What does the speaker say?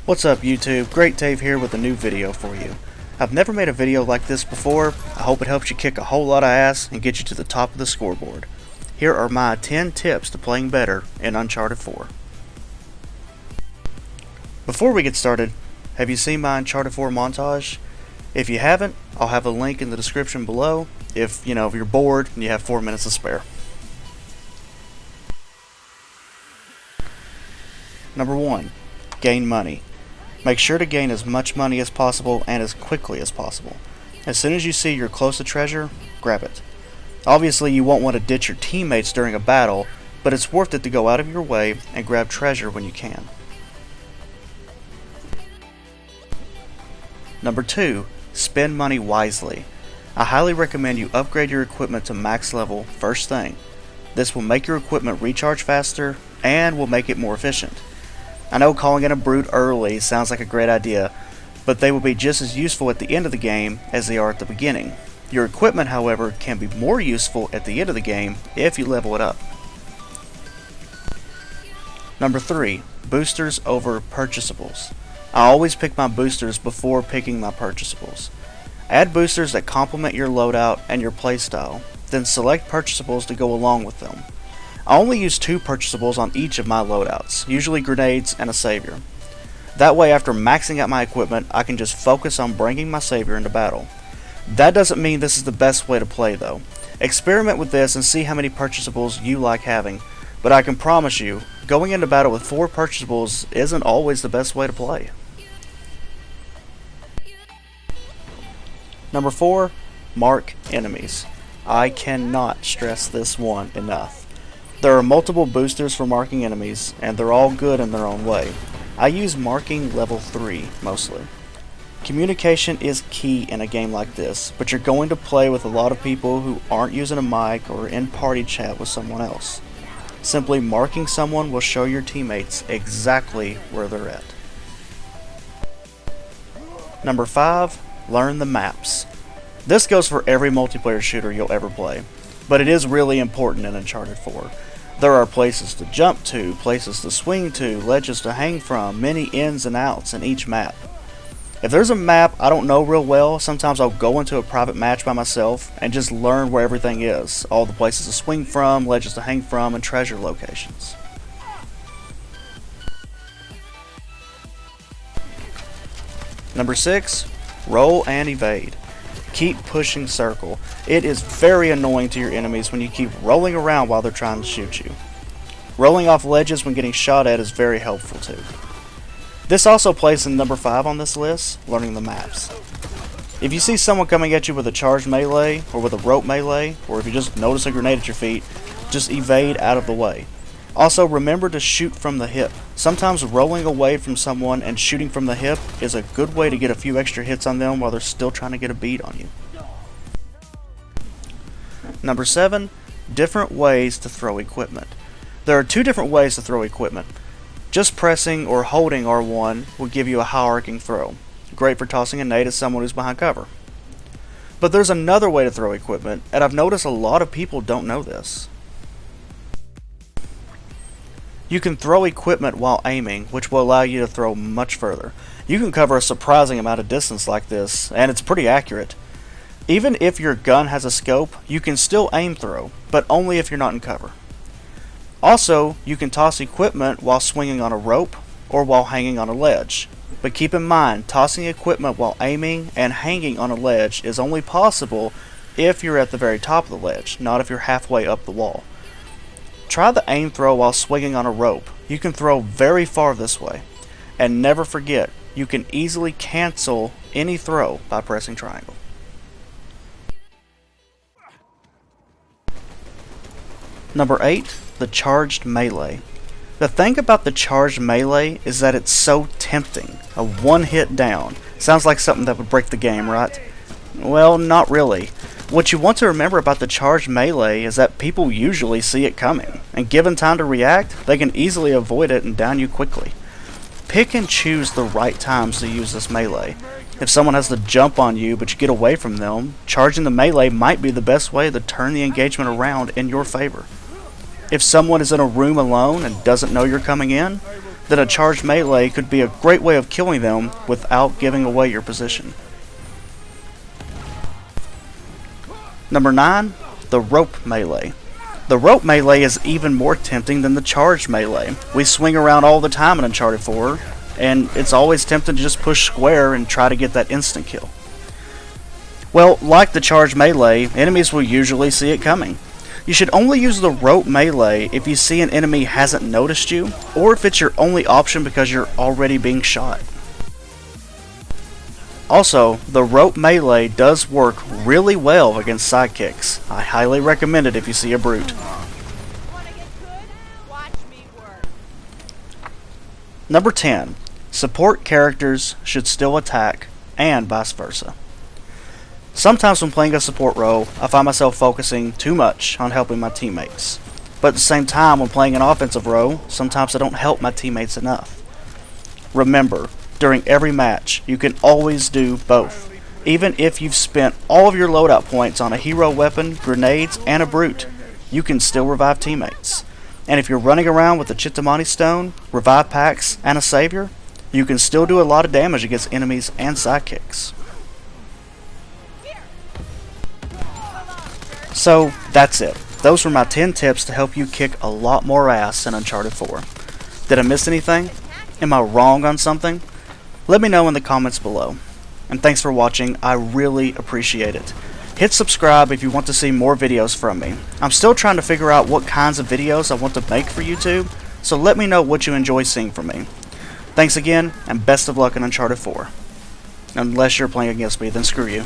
What's up YouTube, GreatTave here with a new video for you. I've never made a video like this before. I hope it helps you kick a whole lot of ass and get you to the top of the scoreboard. Here are my 10 tips to playing better in Uncharted 4. Before we get started, have you seen my Uncharted 4 montage? If you haven't, I'll have a link in the description below if you're bored and you have 4 minutes to spare. Number 1. Gain money. Make sure to gain as much money as possible and as quickly as possible. As soon as you see you're close to treasure, grab it. Obviously you won't want to ditch your teammates during a battle, but it's worth it to go out of your way and grab treasure when you can. Number 2. Spend money wisely. I highly recommend you upgrade your equipment to max level first thing. This will make your equipment recharge faster and will make it more efficient. I know calling in a brute early sounds like a great idea, but they will be just as useful at the end of the game as they are at the beginning. Your equipment, however, can be more useful at the end of the game if you level it up. Number 3. Boosters over purchasables. I always pick my boosters before picking my purchasables. Add boosters that complement your loadout and your playstyle, then select purchasables to go along with them. I only use 2 purchasables on each of my loadouts, usually grenades and a savior. That way, after maxing out my equipment, I can just focus on bringing my savior into battle. That doesn't mean this is the best way to play though. Experiment with this and see how many purchasables you like having, but I can promise you, going into battle with 4 purchasables isn't always the best way to play. Number 4. Mark enemies. I cannot stress this one enough. There are multiple boosters for marking enemies, and they're all good in their own way. I use marking level 3 mostly. Communication is key in a game like this, but you're going to play with a lot of people who aren't using a mic or in party chat with someone else. Simply marking someone will show your teammates exactly where they're at. Number 5. Learn the maps. This goes for every multiplayer shooter you'll ever play, but it is really important in Uncharted 4. There are places to jump to, places to swing to, ledges to hang from, many ins and outs in each map. If there's a map I don't know real well, sometimes I'll go into a private match by myself and just learn where everything is, all the places to swing from, ledges to hang from, and treasure locations. Number 6. Roll and evade. Keep pushing circle. It is very annoying to your enemies when you keep rolling around while they're trying to shoot you. Rolling off ledges when getting shot at is very helpful too. This also plays in number 5 on this list, learning the maps. If you see someone coming at you with a charged melee, or with a rope melee, or if you just notice a grenade at your feet, just evade out of the way. Also, remember to shoot from the hip. Sometimes rolling away from someone and shooting from the hip is a good way to get a few extra hits on them while they're still trying to get a beat on you. Number 7. Different ways to throw equipment. There are 2 different ways to throw equipment. Just pressing or holding R1 will give you a high-arcing throw. Great for tossing a nade at someone who's behind cover. But there's another way to throw equipment, and I've noticed a lot of people don't know this. You can throw equipment while aiming, which will allow you to throw much further. You can cover a surprising amount of distance like this, and it's pretty accurate. Even if your gun has a scope, you can still aim throw, but only if you're not in cover. Also, you can toss equipment while swinging on a rope or while hanging on a ledge. But keep in mind, tossing equipment while aiming and hanging on a ledge is only possible if you're at the very top of the ledge, not if you're halfway up the wall. Try the aim throw while swinging on a rope. You can throw very far this way. And never forget, you can easily cancel any throw by pressing triangle. Number 8. The charged melee. The thing about the charged melee is that it's so tempting. A one-hit down. Sounds like something that would break the game, right? Well, not really. What you want to remember about the charged melee is that people usually see it coming, and given time to react, they can easily avoid it and down you quickly. Pick and choose the right times to use this melee. If someone has to jump on you but you get away from them, charging the melee might be the best way to turn the engagement around in your favor. If someone is in a room alone and doesn't know you're coming in, then a charged melee could be a great way of killing them without giving away your position. Number 9, the rope melee. The rope melee is even more tempting than the charged melee. We swing around all the time in Uncharted 4, and it's always tempting to just push square and try to get that instant kill. Well, like the charged melee, enemies will usually see it coming. You should only use the rope melee if you see an enemy hasn't noticed you, or if it's your only option because you're already being shot. Also, the rope melee does work really well against sidekicks. I highly recommend it if you see a brute. Number 10. Support characters should still attack, and vice versa. Sometimes when playing a support role, I find myself focusing too much on helping my teammates. But at the same time, when playing an offensive role, sometimes I don't help my teammates enough. Remember, during every match, you can always do both. Even if you've spent all of your loadout points on a hero weapon, grenades, and a brute, you can still revive teammates. And if you're running around with a Chitamani Stone, revive packs, and a savior, you can still do a lot of damage against enemies and sidekicks. So, that's it. Those were my 10 tips to help you kick a lot more ass in Uncharted 4. Did I miss anything? Am I wrong on something? Let me know in the comments below. And thanks for watching, I really appreciate it. Hit subscribe if you want to see more videos from me. I'm still trying to figure out what kinds of videos I want to make for YouTube, so let me know what you enjoy seeing from me. Thanks again, and best of luck in Uncharted 4. Unless you're playing against me, then screw you.